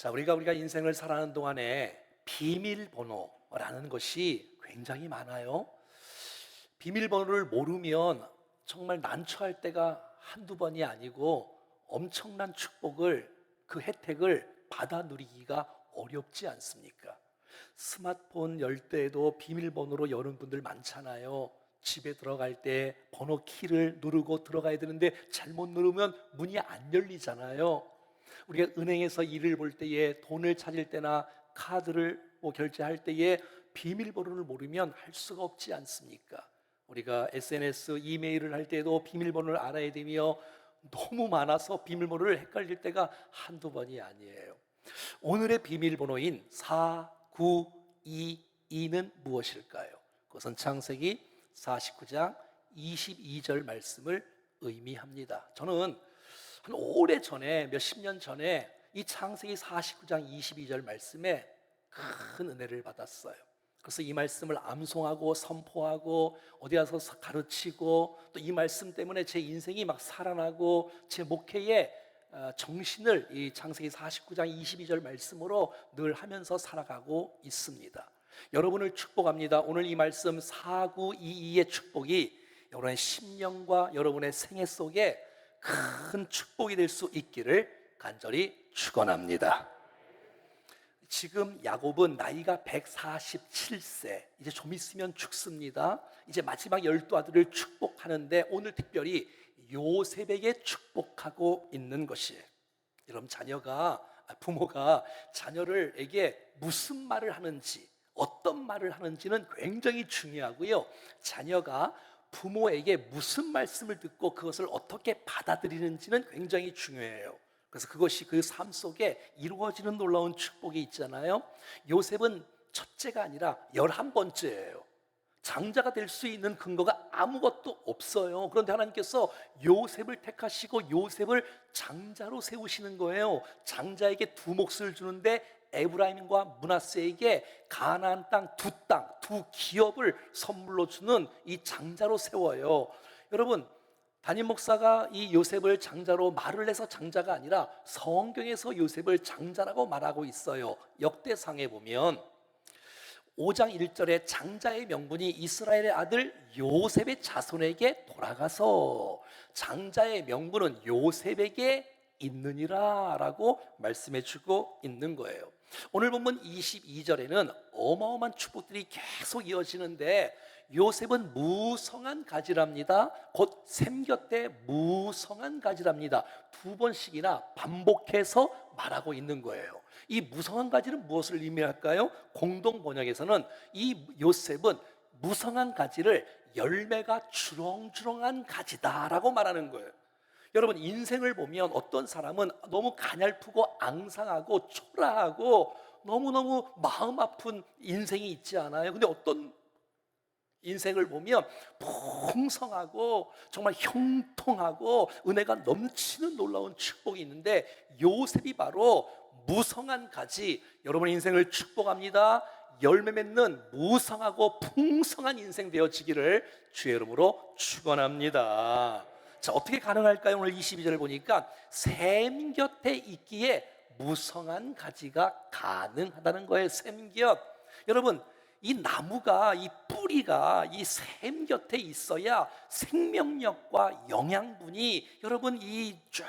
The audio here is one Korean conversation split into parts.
자, 우리가 인생을 살아가는 동안에 비밀번호라는 것이 굉장히 많아요. 비밀번호를 모르면 정말 난처할 때가 한두 번이 아니고 엄청난 축복을, 그 혜택을 받아 누리기가 어렵지 않습니까? 스마트폰 열 때에도 비밀번호로 여는 분들 많잖아요. 집에 들어갈 때 번호 키를 누르고 들어가야 되는데 잘못 누르면 문이 안 열리잖아요. 우리가 은행에서 일을 볼 때에, 돈을 찾을 때나 카드를 결제할 때에 비밀번호를 모르면 할 수가 없지 않습니까? 우리가 SNS, 이메일을 할 때도 비밀번호를 알아야 되며, 너무 많아서 비밀번호를 헷갈릴 때가 한두 번이 아니에요. 오늘의 비밀번호인 4922는 무엇일까요? 그것은 창세기 49장 22절 말씀을 의미합니다. 저는 한 오래전에, 몇십 년 전에 이 창세기 49장 22절 말씀에 큰 은혜를 받았어요. 그래서 이 말씀을 암송하고 선포하고 어디 가서 가르치고, 또 이 말씀 때문에 제 인생이 막 살아나고 제 목회에 정신을 이 창세기 49장 22절 말씀으로 늘 하면서 살아가고 있습니다. 여러분을 축복합니다. 오늘 이 말씀 4922의 축복이 여러분의 심령과 여러분의 생애 속에 큰 축복이 될 수 있기를 간절히 축원합니다. 지금 야곱은 나이가 147세, 이제 좀 있으면 죽습니다. 이제 마지막 12아들을 축복하는데 오늘 특별히 요셉에게 축복하고 있는 것이에요. 여러분, 부모가 자녀들에게 무슨 말을 하는지, 어떤 말을 하는지는 굉장히 중요하고요. 자녀가 부모에게 무슨 말씀을 듣고 그것을 어떻게 받아들이는지는 굉장히 중요해요. 그래서 그것이 그 삶 속에 이루어지는 놀라운 축복이 있잖아요. 요셉은 첫째가 아니라 11번째예요. 장자가 될 수 있는 근거가 아무것도 없어요. 그런데 하나님께서 요셉을 택하시고 요셉을 장자로 세우시는 거예요. 장자에게 두 몫을 주는데 에브라임과 므낫세에게 가나안 두 기업을 선물로 주는 이 장자로 세워요. 여러분, 담임 목사가 이 요셉을 장자로 말을 해서 장자가 아니라 성경에서 요셉을 장자라고 말하고 있어요. 역대상에 보면 5장 1절에 장자의 명분이 이스라엘의 아들 요셉의 자손에게 돌아가서 장자의 명분은 요셉에게 있느니라 라고 말씀해 주고 있는 거예요. 오늘 본문 22절에는 어마어마한 축복들이 계속 이어지는데 요셉은 무성한 가지랍니다. 곧 샘 곁에 무성한 가지랍니다. 두 번씩이나 반복해서 말하고 있는 거예요. 이 무성한 가지는 무엇을 의미할까요? 공동 번역에서는 이 요셉은 무성한 가지를 열매가 주렁주렁한 가지다라고 말하는 거예요. 여러분, 인생을 보면 어떤 사람은 너무 가냘프고 앙상하고 초라하고 너무너무 마음 아픈 인생이 있지 않아요? 근데 어떤 인생을 보면 풍성하고 정말 형통하고 은혜가 넘치는 놀라운 축복이 있는데, 요셉이 바로 무성한 가지, 여러분의 인생을 축복합니다. 열매 맺는 무성하고 풍성한 인생 되어지기를 주의 이름으로 축원합니다. 자, 어떻게 가능할까요? 오늘 22절을 보니까 샘 곁에 있기에 무성한 가지가 가능하다는 거예요. 샘 곁. 여러분, 이 나무가, 이 뿌리가 이 샘 곁에 있어야 생명력과 영양분이 여러분 이 쫙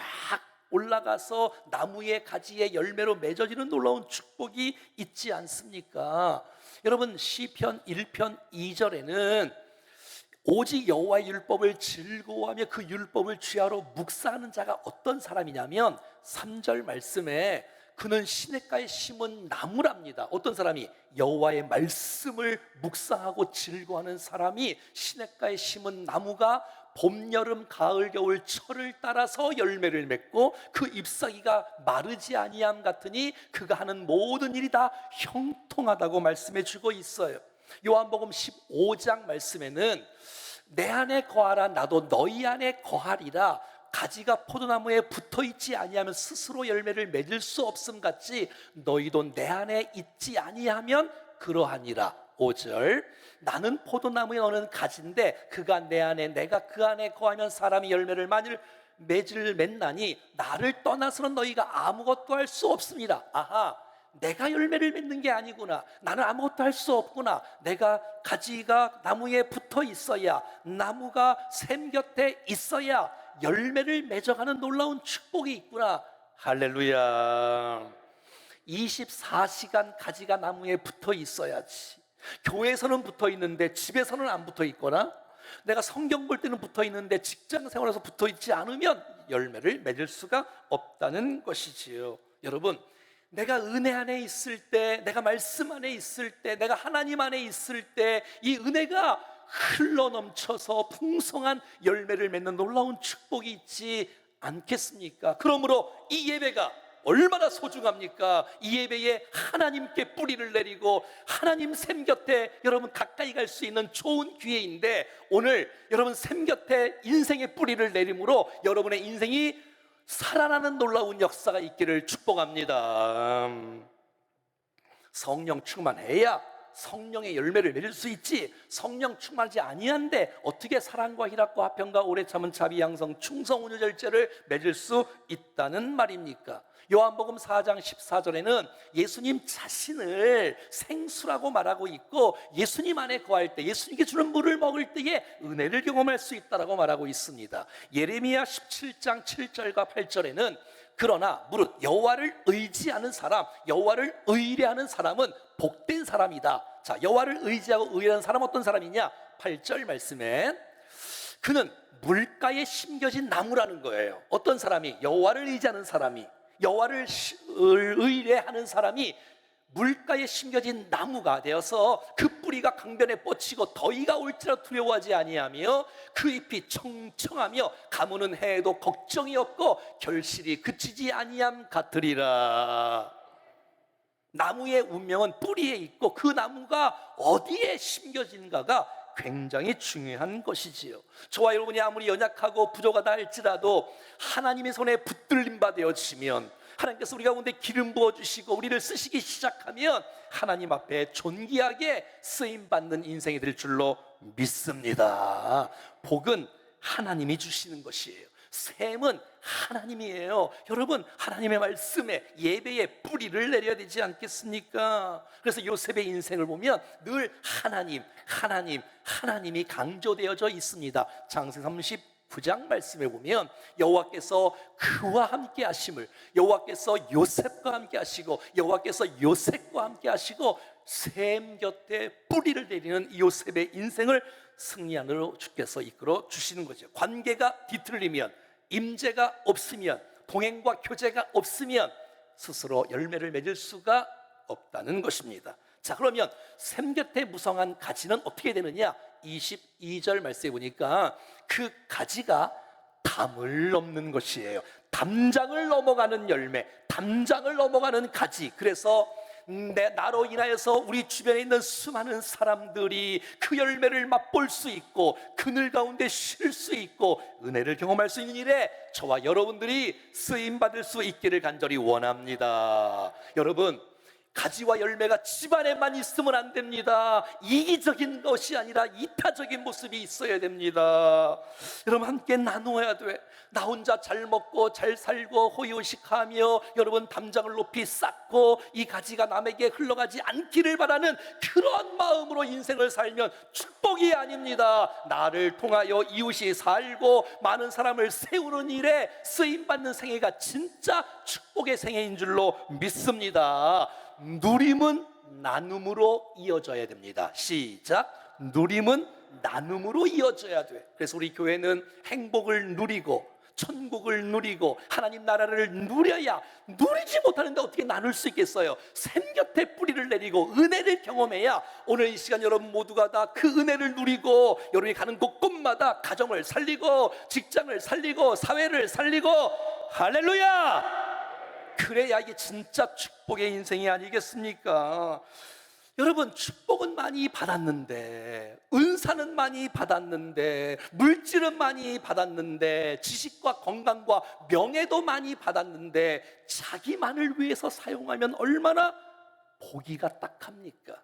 올라가서 나무의 가지의 열매로 맺어지는 놀라운 축복이 있지 않습니까? 여러분, 시편 1편 2절에는 오직 여호와의 율법을 즐거워하며 그 율법을 주야로 묵상하는 자가 어떤 사람이냐면 3절 말씀에 그는 시냇가에 심은 나무랍니다. 어떤 사람이? 여호와의 말씀을 묵상하고 즐거워하는 사람이 시냇가에 심은 나무가 봄, 여름, 가을, 겨울, 철을 따라서 열매를 맺고 그 잎사귀가 마르지 아니함 같으니 그가 하는 모든 일이 다 형통하다고 말씀해 주고 있어요. 요한복음 15장 말씀에는 내 안에 거하라 나도 너희 안에 거하리라. 가지가 포도나무에 붙어있지 아니하면 스스로 열매를 맺을 수 없음 같이 너희도 내 안에 있지 아니하면 그러하니라. 5절, 나는 포도나무에 너는 가지인데 그가 내 안에 내가 그 안에 거하면 사람이 열매를 많이 맺을 맺나니 나를 떠나서는 너희가 아무것도 할 수 없습니다. 아하, 내가 열매를 맺는 게 아니구나. 나는 아무것도 할 수 없구나. 내가 가지가 나무에 붙어 있어야, 나무가 샘 곁에 있어야 열매를 맺어가는 놀라운 축복이 있구나. 할렐루야. 24시간 가지가 나무에 붙어 있어야지. 교회에서는 붙어 있는데 집에서는 안 붙어 있거나, 내가 성경 볼 때는 붙어 있는데 직장 생활에서 붙어 있지 않으면 열매를 맺을 수가 없다는 것이지요. 여러분, 내가 은혜 안에 있을 때, 내가 말씀 안에 있을 때, 내가 하나님 안에 있을 때 이 은혜가 흘러넘쳐서 풍성한 열매를 맺는 놀라운 축복이 있지 않겠습니까? 그러므로 이 예배가 얼마나 소중합니까? 이 예배에 하나님께 뿌리를 내리고 하나님 샘 곁에 여러분 가까이 갈 수 있는 좋은 기회인데, 오늘 여러분 샘 곁에 인생의 뿌리를 내림으로 여러분의 인생이 살아나는 놀라운 역사가 있기를 축복합니다. 성령 충만해야 성령의 열매를 맺을 수 있지, 성령 충만하지 아니한데 어떻게 사랑과 희락과 화평과 오래 참은 자비 양성 충성 온유 절제를 맺을 수 있다는 말입니까? 요한복음 4장 14절에는 예수님 자신을 생수라고 말하고 있고, 예수님 안에 거할 때, 예수님께 주는 물을 먹을 때에 은혜를 경험할 수 있다라고 말하고 있습니다. 예레미야 17장 7절과 8절에는 그러나 무릇 여호와를 의지하는 사람, 여호와를 의뢰하는 사람은 복된 사람이다. 자, 여호와를 의지하고 의뢰하는 사람은 어떤 사람이냐? 8절 말씀에 그는 물가에 심겨진 나무라는 거예요. 어떤 사람이? 여호와를 의지하는 사람이, 여호와를 의뢰하는 사람이 물가에 심겨진 나무가 되어서 그 뿌리가 강변에 뻗치고 더위가 올지라도 두려워하지 아니하며 그 잎이 청청하며 가무는 해에도 걱정이 없고 결실이 그치지 아니함 같으리라. 나무의 운명은 뿌리에 있고 그 나무가 어디에 심겨진가가 굉장히 중요한 것이지요. 저와 여러분이 아무리 연약하고 부족하다 할지라도 하나님의 손에 붙들림 받아지면, 하나님께서 우리 가운데 기름 부어주시고 우리를 쓰시기 시작하면 하나님 앞에 존귀하게 쓰임받는 인생이 될 줄로 믿습니다. 복은 하나님이 주시는 것이에요. 샘은 하나님이에요. 여러분, 하나님의 말씀에, 예배에 뿌리를 내려야 되지 않겠습니까? 그래서 요셉의 인생을 보면 늘 하나님이 강조되어져 있습니다. 창세기 39장 말씀에 보면 여호와께서 그와 함께 하심을, 여호와께서 요셉과 함께 하시고 여호와께서 요셉과 함께 하시고 샘 곁에 뿌리를 내리는 요셉의 인생을 승리 안으로 주께서 이끌어 주시는 거죠. 관계가 뒤틀리면, 임재가 없으면, 동행과 교제가 없으면 스스로 열매를 맺을 수가 없다는 것입니다. 자, 그러면 샘 곁에 무성한 가지는 어떻게 되느냐? 22절 말씀해 보니까 그 가지가 담을 넘는 것이에요. 담장을 넘어가는 열매, 담장을 넘어가는 가지. 그래서 나로 인하여서 우리 주변에 있는 수많은 사람들이 그 열매를 맛볼 수 있고 그늘 가운데 쉴 수 있고 은혜를 경험할 수 있는 일에 저와 여러분들이 쓰임받을 수 있기를 간절히 원합니다. 여러분, 가지와 열매가 집안에만 있으면 안 됩니다. 이기적인 것이 아니라 이타적인 모습이 있어야 됩니다. 여러분, 함께 나누어야 돼. 나 혼자 잘 먹고 잘 살고 호의호식하며 여러분 담장을 높이 쌓고 이 가지가 남에게 흘러가지 않기를 바라는 그런 마음으로 인생을 살면 축복이 아닙니다. 나를 통하여 이웃이 살고 많은 사람을 세우는 일에 쓰임받는 생애가 진짜 축복의 생애인 줄로 믿습니다. 누림은 나눔으로 이어져야 됩니다. 시작. 누림은 나눔으로 이어져야 돼. 그래서 우리 교회는 행복을 누리고 천국을 누리고 하나님 나라를 누려야, 누리지 못하는데 어떻게 나눌 수 있겠어요? 샘 곁에 뿌리를 내리고 은혜를 경험해야 오늘 이 시간 여러분 모두가 다 그 은혜를 누리고 여러분이 가는 곳곳마다 가정을 살리고 직장을 살리고 사회를 살리고, 할렐루야! 그래야 이게 진짜 축복의 인생이 아니겠습니까? 여러분, 축복은 많이 받았는데, 은사는 많이 받았는데, 물질은 많이 받았는데, 지식과 건강과 명예도 많이 받았는데 자기만을 위해서 사용하면 얼마나 보기가 딱합니까?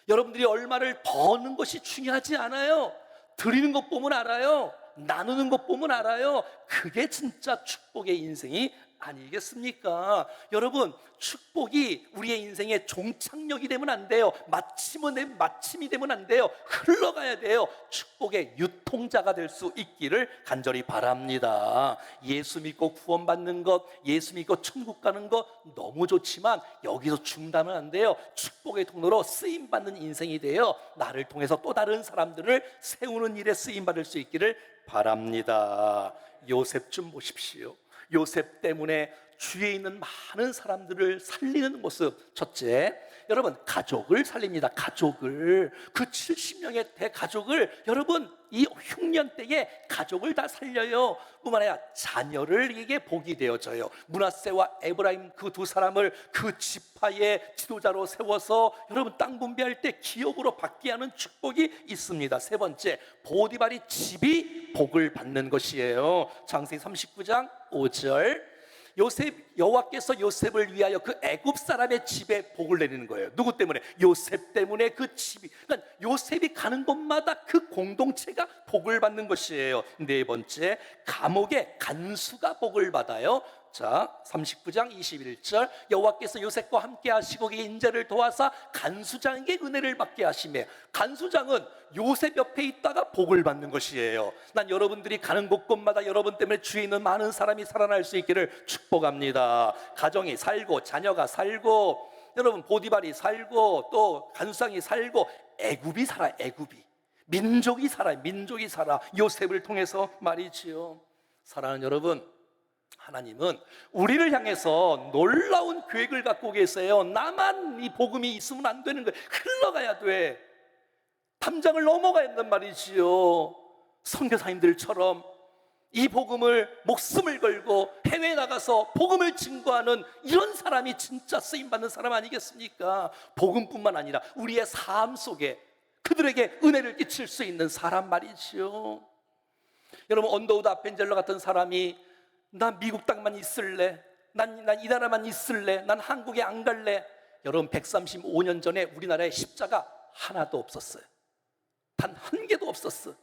여러분들이 얼마를 버는 것이 중요하지 않아요. 드리는 것 보면 알아요. 나누는 것 보면 알아요. 그게 진짜 축복의 인생이 아니겠습니까? 여러분, 축복이 우리의 인생의 종착역이 되면 안 돼요. 마침이 되면 안 돼요. 흘러가야 돼요. 축복의 유통자가 될 수 있기를 간절히 바랍니다. 예수 믿고 구원받는 것, 예수 믿고 천국 가는 것 너무 좋지만 여기서 중단은 안 돼요. 축복의 통로로 쓰임받는 인생이 되어 나를 통해서 또 다른 사람들을 세우는 일에 쓰임받을 수 있기를 바랍니다. 요셉 좀 보십시오. 요셉 때문에 주위에 있는 많은 사람들을 살리는 모습. 첫째, 여러분, 가족을 살립니다. 가족을, 그 70명의 대가족을, 여러분, 이 흉년 때에 가족을 다 살려요. 뿐만 아니라 자녀를 이게 복이 되어져요. 므낫세와 에브라임 그 두 사람을 그 지파의 지도자로 세워서 여러분 땅 분배할 때 기업으로 받게 하는 축복이 있습니다. 세 번째, 보디발이 집이 복을 받는 것이에요. 창세기 39장 5절, 여호와께서 요셉을 위하여 그 애굽 사람의 집에 복을 내리는 거예요. 누구 때문에? 요셉 때문에 그 집이, 그러니까 요셉이 가는 곳마다 그 공동체가 복을 받는 것이에요. 네 번째, 감옥의 간수가 복을 받아요. 자, 39장 21절, 여호와께서 요셉과 함께 하시고 그의 인자를 도와사 간수장에게 은혜를 받게 하시매. 간수장은 요셉 옆에 있다가 복을 받는 것이에요. 난 여러분들이 가는 곳곳마다 여러분 때문에 주위에 있는 많은 사람이 살아날 수 있기를 축복합니다. 가정이 살고 자녀가 살고 여러분 보디발이 살고 또 간수장이 살고 애굽이 살아. 애굽이, 민족이 살아. 요셉을 통해서 말이지요. 사랑하는 여러분, 하나님은 우리를 향해서 놀라운 계획을 갖고 계세요. 나만 이 복음이 있으면 안 되는 거예요. 흘러가야 돼. 담장을 넘어가야 한단 말이지요. 선교사님들처럼 이 복음을 목숨을 걸고 해외에 나가서 복음을 증거하는 이런 사람이 진짜 쓰임받는 사람 아니겠습니까? 복음뿐만 아니라 우리의 삶 속에 그들에게 은혜를 끼칠 수 있는 사람 말이지요. 여러분, 언더우드 아펜젤러 같은 사람이 난 미국 땅만 있을래, 난 이 나라만 있을래, 난 한국에 안 갈래. 여러분, 135년 전에 우리나라에 십자가 하나도 없었어요. 단 한 개도 없었어.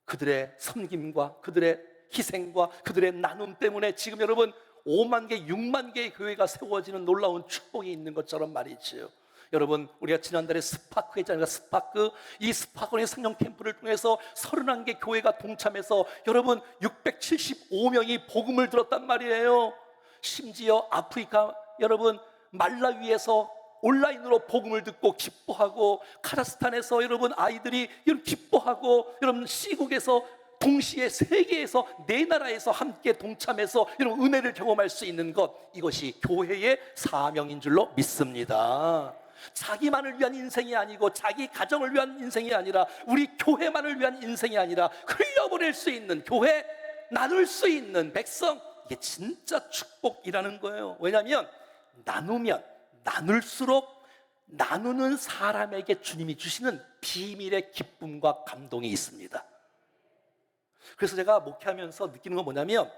그들의 섬김과 그들의 희생과 그들의 나눔 때문에 지금 여러분 5만 개, 6만 개의 교회가 세워지는 놀라운 축복이 있는 것처럼 말이지요. 여러분, 우리가 지난달에 스파크 했잖아요. 스파크, 이 스파크의 성령 캠프를 통해서 31개 교회가 동참해서 여러분 675명이 복음을 들었단 말이에요. 심지어 아프리카 여러분 말라위에서 온라인으로 복음을 듣고 기뻐하고, 카자흐스탄에서 여러분 아이들이 여러분 기뻐하고, 여러분 시국에서 동시에 세계에서 네 나라에서 함께 동참해서 여러분 은혜를 경험할 수 있는 것, 이것이 교회의 사명인 줄로 믿습니다. 자기만을 위한 인생이 아니고 자기 가정을 위한 인생이 아니라 우리 교회만을 위한 인생이 아니라 흘려보낼 수 있는 교회, 나눌 수 있는 백성, 이게 진짜 축복이라는 거예요. 왜냐하면 나누면 나눌수록 나누는 사람에게 주님이 주시는 비밀의 기쁨과 감동이 있습니다. 그래서 제가 목회하면서 느끼는 건 뭐냐면,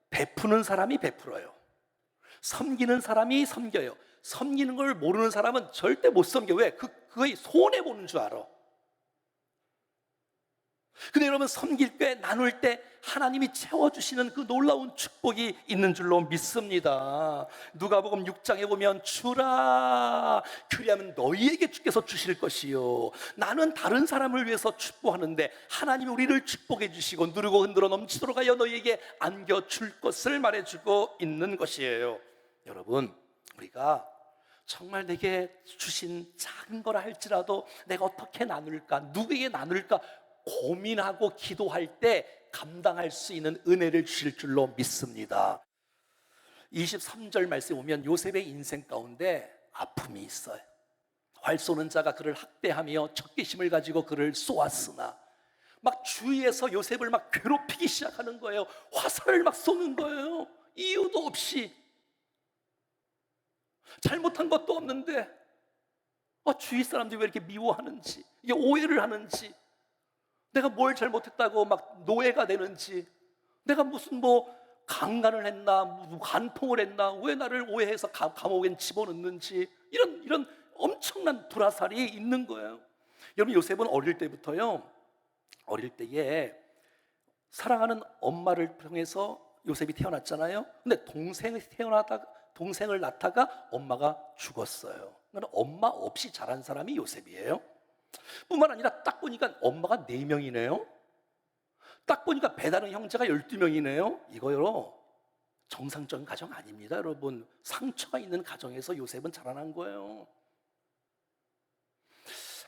베푸는 사람이 베풀어요. 섬기는 사람이 섬겨요. 섬기는 걸 모르는 사람은 절대 못 섬겨. 왜? 그거의 손해보는 줄 알아. 근데 여러분, 섬길 때, 나눌 때 하나님이 채워주시는 그 놀라운 축복이 있는 줄로 믿습니다. 누가복음 6장에 보면 주라, 그리하면 너희에게 주께서 주실 것이요. 나는 다른 사람을 위해서 축복하는데 하나님이 우리를 축복해 주시고 누르고 흔들어 넘치도록 하여 너희에게 안겨줄 것을 말해주고 있는 것이에요. 여러분, 우리가 정말 내게 주신 작은 거라 할지라도 내가 어떻게 나눌까, 누구에게 나눌까 고민하고 기도할 때 감당할 수 있는 은혜를 주실 줄로 믿습니다. 23절 말씀에 보면 요셉의 인생 가운데 아픔이 있어요. 활 쏘는 자가 그를 학대하며 적개심을 가지고 그를 쏘았으나, 막 주위에서 요셉을 막 괴롭히기 시작하는 거예요. 화살을 막 쏘는 거예요. 이유도 없이. 잘못한 것도 없는데 주위 사람들이 왜 이렇게 미워하는지, 이게 오해를 하는지, 내가 뭘 잘못했다고 막 노예가 되는지, 내가 무슨 강간을 했나, 무슨 간통을 했나, 왜 나를 오해해서 감옥에 집어넣는지, 이런 엄청난 불화살이 있는 거예요. 여러분, 요셉은 어릴 때부터요, 어릴 때에 사랑하는 엄마를 통해서 요셉이 태어났잖아요. 근데 동생을 낳다가 엄마가 죽었어요. 그러니까 엄마 없이 자란 사람이 요셉이에요. 뿐만 아니라 딱 보니까 엄마가 4명이네요. 딱 보니까 배다른 형제가 12명이네요. 이거요, 정상적인 가정 아닙니다, 여러분. 상처가 있는 가정에서 요셉은 자라난 거예요.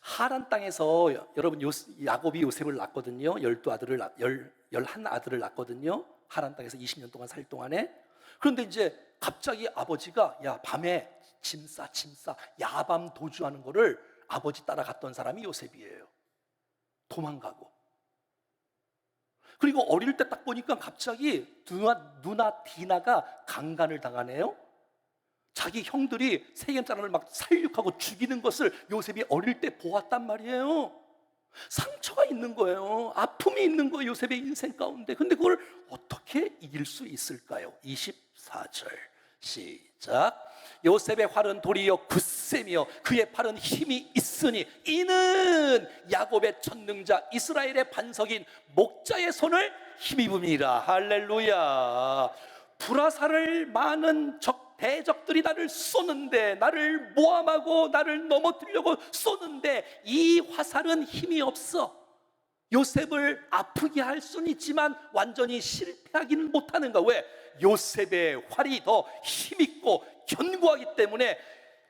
하란 땅에서 여러분 야곱이 요셉을 낳거든요. 11아들을 낳거든요. 하란 땅에서 20년 동안 살 동안에. 그런데 이제 갑자기 아버지가 야, 밤에 짐 싸 야밤 도주하는 거를 아버지 따라갔던 사람이 요셉이에요. 도망가고. 그리고 어릴 때 딱 보니까 갑자기 누나 디나가 강간을 당하네요. 자기 형들이 세겜 사람을 막 살육하고 죽이는 것을 요셉이 어릴 때 보았단 말이에요. 상처가 있는 거예요. 아픔이 있는 거예요, 요셉의 인생 가운데. 근데 그걸 어떻게 이길 수 있을까요? 24절 시작. 요셉의 활은 도리어 굳세며 그의 팔은 힘이 있으니 이는 야곱의 천능자 이스라엘의 반석인 목자의 손을 힘입음이라. 할렐루야. 불화살을 많은 대적들이 나를 쏘는데, 나를 모함하고 나를 넘어뜨리려고 쏘는데 이 화살은 힘이 없어. 요셉을 아프게 할 수는 있지만 완전히 실패하기는 못하는 거야. 왜? 요셉의 활이 더 힘있고 견고하기 때문에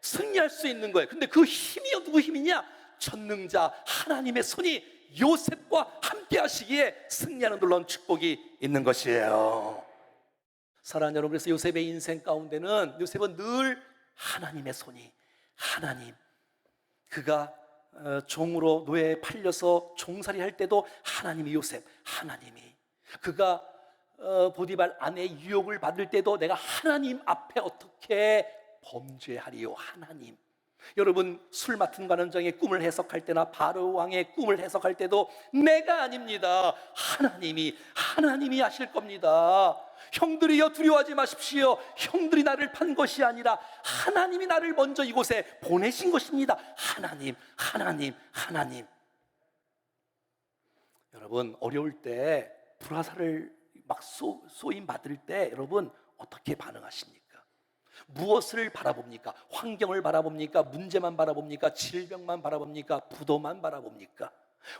승리할 수 있는 거예요. 근데 그 힘이 누구 힘이냐? 전능자 하나님의 손이 요셉과 함께 하시기에 승리하는 놀라운 축복이 있는 것이에요. 사랑하는 여러분, 그래서 요셉의 인생 가운데는 요셉은 늘 하나님의 손이, 하나님, 그가 종으로 노예에 팔려서 종살이 할 때도 하나님이 요셉, 하나님이, 그가 보디발 아내의 유혹을 받을 때도 내가 하나님 앞에 어떻게 범죄하리요, 하나님. 여러분, 술 맡은 관원장의 꿈을 해석할 때나 바로 왕의 꿈을 해석할 때도 내가 아닙니다, 하나님이 하실 겁니다. 형들이여 두려워하지 마십시오. 형들이 나를 판 것이 아니라 하나님이 나를 먼저 이곳에 보내신 것입니다. 하나님. 여러분, 어려울 때 불화살을 막 쏘임 받을 때 여러분 어떻게 반응하십니까? 무엇을 바라봅니까? 환경을 바라봅니까? 문제만 바라봅니까? 질병만 바라봅니까? 부도만 바라봅니까?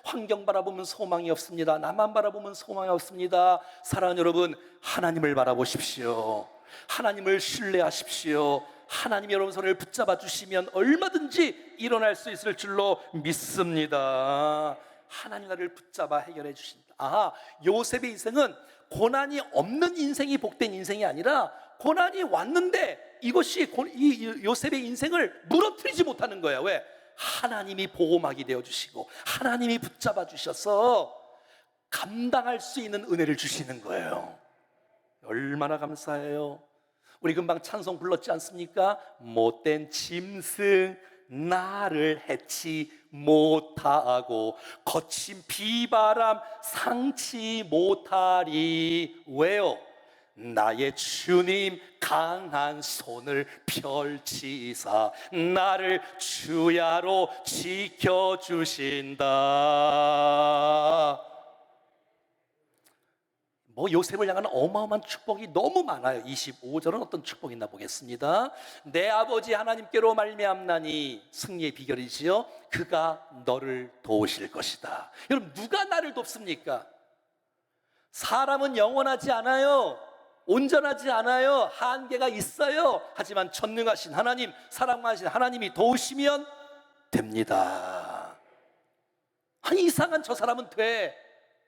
환경 바라보면 소망이 없습니다. 나만 바라보면 소망이 없습니다. 사랑하는 여러분, 하나님을 바라보십시오. 하나님을 신뢰하십시오. 하나님이 여러분 손을 붙잡아 주시면 얼마든지 일어날 수 있을 줄로 믿습니다. 하나님 나를 붙잡아 해결해 주신다. 요셉의 인생은 고난이 없는 인생이 복된 인생이 아니라 고난이 왔는데 이것이 이 요셉의 인생을 무너뜨리지 못하는 거야. 왜? 하나님이 보호막이 되어주시고 하나님이 붙잡아 주셔서 감당할 수 있는 은혜를 주시는 거예요. 얼마나 감사해요. 우리 금방 찬송 불렀지 않습니까? 못된 짐승 나를 해치 못하고 거친 비바람 상치 못하리. 왜요? 나의 주님 강한 손을 펼치사 나를 주야로 지켜주신다. 요셉을 향하는 어마어마한 축복이 너무 많아요. 25절은 어떤 축복이 있나 보겠습니다. 내 아버지 하나님께로 말미암나니, 승리의 비결이지요. 그가 너를 도우실 것이다. 여러분, 누가 나를 돕습니까? 사람은 영원하지 않아요. 온전하지 않아요. 한계가 있어요. 하지만 전능하신 하나님, 사랑하신 하나님이 도우시면 됩니다. 아니, 이상한 저 사람은 돼.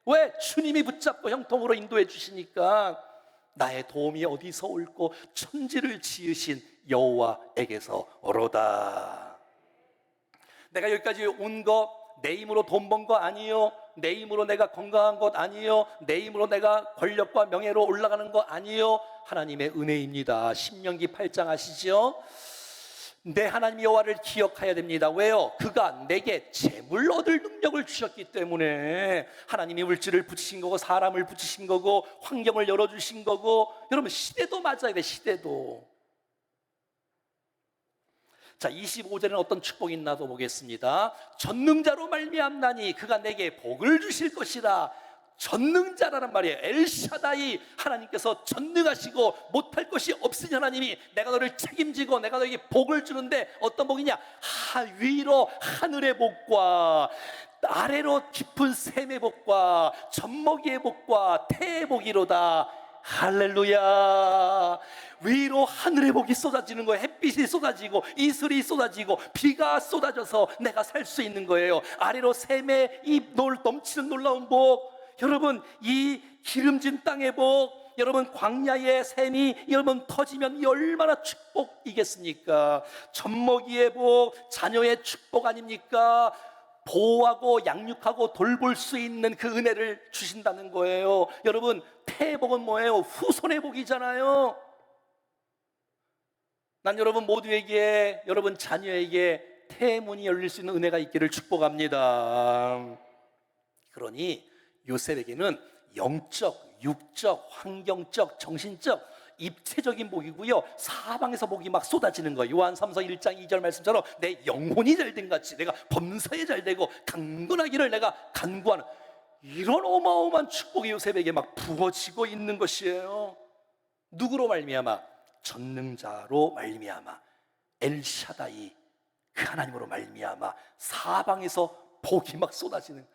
왜? 주님이 붙잡고 형통으로 인도해 주시니까. 나의 도움이 어디서 올꼬? 천지를 지으신 여호와에게서 오로다. 내가 여기까지 온 거 내 힘으로 돈 번 거 아니요, 내 힘으로 내가 건강한 것 아니요, 내 힘으로 내가 권력과 명예로 올라가는 거 아니요, 하나님의 은혜입니다. 신명기 8장 아시죠? 내 하나님 여호와를 기억해야 됩니다. 왜요? 그가 내게 재물 얻을 능력을 주셨기 때문에. 하나님이 물질을 붙이신 거고 사람을 붙이신 거고 환경을 열어주신 거고. 여러분, 시대도 맞아야 돼, 시대도. 자, 25절에는 어떤 축복이 있나도 보겠습니다. 전능자로 말미암나니 그가 내게 복을 주실 것이라. 전능자라는 말이에요. 엘샤다이, 하나님께서 전능하시고 못할 것이 없으니 하나님이 내가 너를 책임지고 내가 너에게 복을 주는데 어떤 복이냐? 위로 하늘의 복과 아래로 깊은 샘의 복과 젖먹이의 복과 태의 복이로다. 할렐루야. 위로 하늘의 복이 쏟아지는 거예요. 햇빛이 쏟아지고 이슬이 쏟아지고 비가 쏟아져서 내가 살 수 있는 거예요. 아래로 샘의 이 넘치는 놀라운 복, 여러분 이 기름진 땅의 복, 여러분 광야의 샘이 여러분 터지면 이 얼마나 축복이겠습니까? 젖먹이의 복, 자녀의 축복 아닙니까? 보호하고 양육하고 돌볼 수 있는 그 은혜를 주신다는 거예요. 여러분 태의 복은 뭐예요? 후손의 복이잖아요. 난 여러분 모두에게, 여러분 자녀에게 태의 문이 열릴 수 있는 은혜가 있기를 축복합니다. 그러니 요셉에게는 영적, 육적, 환경적, 정신적, 입체적인 복이고요, 사방에서 복이 막 쏟아지는 거예요. 요한삼서 1장 2절 말씀처럼 내 영혼이 잘된 같이 내가 범사에 잘되고 강건하기를 내가 간구하는, 이런 어마어마한 축복이 요셉에게 막 부어지고 있는 것이에요. 누구로 말미암아? 전능자로 말미암아, 엘샤다이 그 하나님으로 말미암아 사방에서 복이 막 쏟아지는.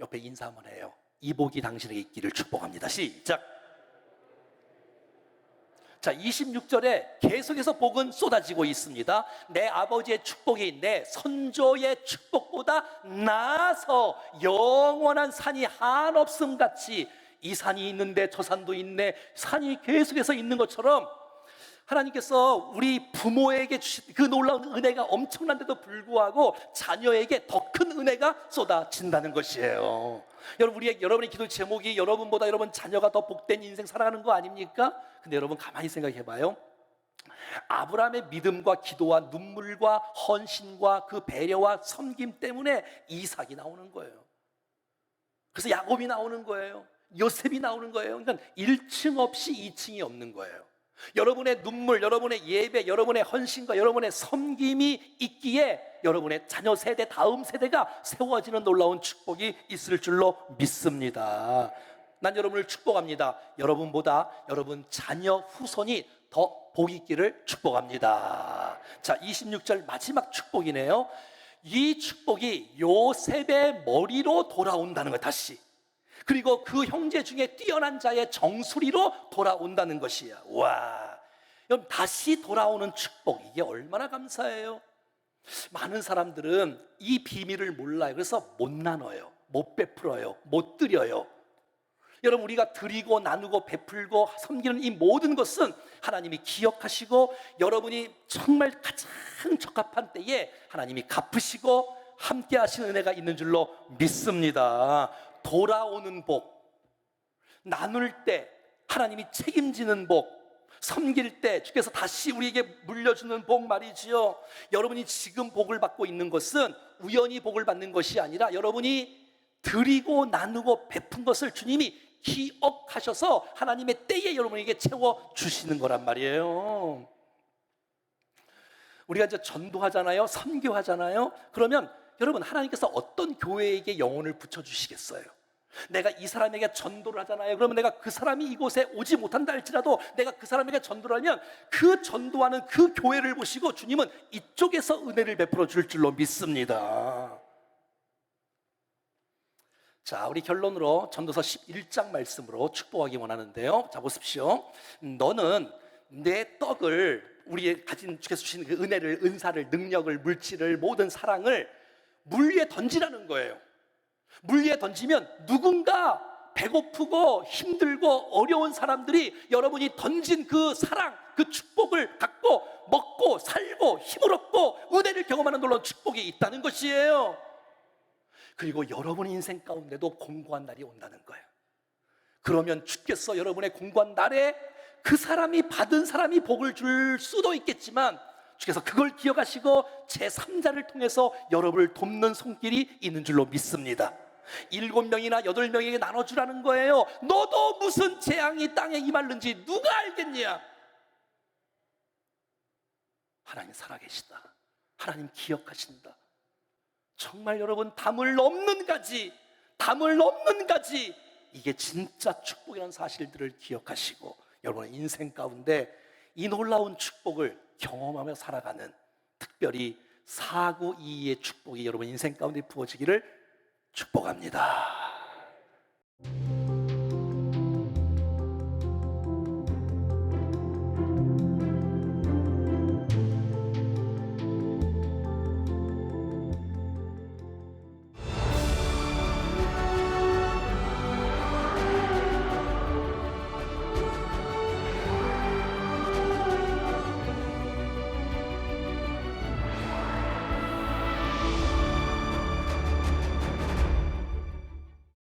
옆에 인사 한번 해요. 이 복이 당신에게 있기를 축복합니다. 시작. 자, 26절에 계속해서 복은 쏟아지고 있습니다. 내 아버지의 축복이 내 선조의 축복보다 나아서 영원한 산이 한없음 같이, 이 산이 있는데 저 산도 있네, 산이 계속해서 있는 것처럼 하나님께서 우리 부모에게 주신 그 놀라운 은혜가 엄청난데도 불구하고 자녀에게 더 큰 은혜가 쏟아진다는 것이에요. 여러분, 여러분의 기도 제목이 여러분보다 여러분 자녀가 더 복된 인생 살아가는 거 아닙니까? 근데 여러분 가만히 생각해 봐요. 아브라함의 믿음과 기도와 눈물과 헌신과 그 배려와 섬김 때문에 이삭이 나오는 거예요. 그래서 야곱이 나오는 거예요. 요셉이 나오는 거예요. 그러니까 1층 없이 2층이 없는 거예요. 여러분의 눈물, 여러분의 예배, 여러분의 헌신과 여러분의 섬김이 있기에 여러분의 자녀 세대, 다음 세대가 세워지는 놀라운 축복이 있을 줄로 믿습니다. 난 여러분을 축복합니다. 여러분보다 여러분 자녀 후손이 더 복 있기를 축복합니다. 자, 26절 마지막 축복이네요. 이 축복이 요셉의 머리로 돌아온다는 거예요. 다시. 그리고 그 형제 중에 뛰어난 자의 정수리로 돌아온다는 것이야. 와, 그럼 다시 돌아오는 축복, 이게 얼마나 감사해요. 많은 사람들은 이 비밀을 몰라요. 그래서 못 나눠요, 못 베풀어요, 못 드려요. 여러분, 우리가 드리고 나누고 베풀고 섬기는 이 모든 것은 하나님이 기억하시고 여러분이 정말 가장 적합한 때에 하나님이 갚으시고 함께 하시는 은혜가 있는 줄로 믿습니다. 돌아오는 복, 나눌 때 하나님이 책임지는 복, 섬길 때 주께서 다시 우리에게 물려주는 복 말이지요. 여러분이 지금 복을 받고 있는 것은 우연히 복을 받는 것이 아니라 여러분이 드리고 나누고 베푼 것을 주님이 기억하셔서 하나님의 때에 여러분에게 채워주시는 거란 말이에요. 우리가 이제 전도하잖아요, 선교하잖아요. 그러면 여러분, 하나님께서 어떤 교회에게 영혼을 붙여주시겠어요? 내가 이 사람에게 전도를 하잖아요. 그러면 내가 그 사람이 이곳에 오지 못한다 할지라도 내가 그 사람에게 전도를 하면 그 전도하는 그 교회를 보시고 주님은 이쪽에서 은혜를 베풀어 줄 줄로 믿습니다. 자, 우리 결론으로 전도서 11장 말씀으로 축복하기 원하는데요. 자, 보십시오. 너는 내 떡을, 우리의 가진 주께서 주신 그 은혜를, 은사를, 능력을, 물질을, 모든 사랑을 물 위에 던지라는 거예요. 물 위에 던지면 누군가 배고프고 힘들고 어려운 사람들이 여러분이 던진 그 사랑, 그 축복을 갖고 먹고 살고 힘을 얻고 은혜를 경험하는 놀라운 축복이 있다는 것이에요. 그리고 여러분 인생 가운데도 공고한 날이 온다는 거예요. 그러면 주께서 여러분의 공고한 날에 그 사람이 받은 사람이 복을 줄 수도 있겠지만 주께서 그걸 기억하시고 제3자를 통해서 여러분을 돕는 손길이 있는 줄로 믿습니다. 7명이나 8명에게 나눠주라는 거예요. 너도 무슨 재앙이 땅에 임할는지 누가 알겠냐? 하나님 살아계시다. 하나님 기억하신다. 정말 여러분, 담을 넘는 가지, 담을 넘는 가지, 이게 진짜 축복이라는 사실들을 기억하시고 여러분의 인생 가운데 이 놀라운 축복을 경험하며 살아가는, 특별히 492의 축복이 여러분 인생 가운데 부어지기를 축복합니다.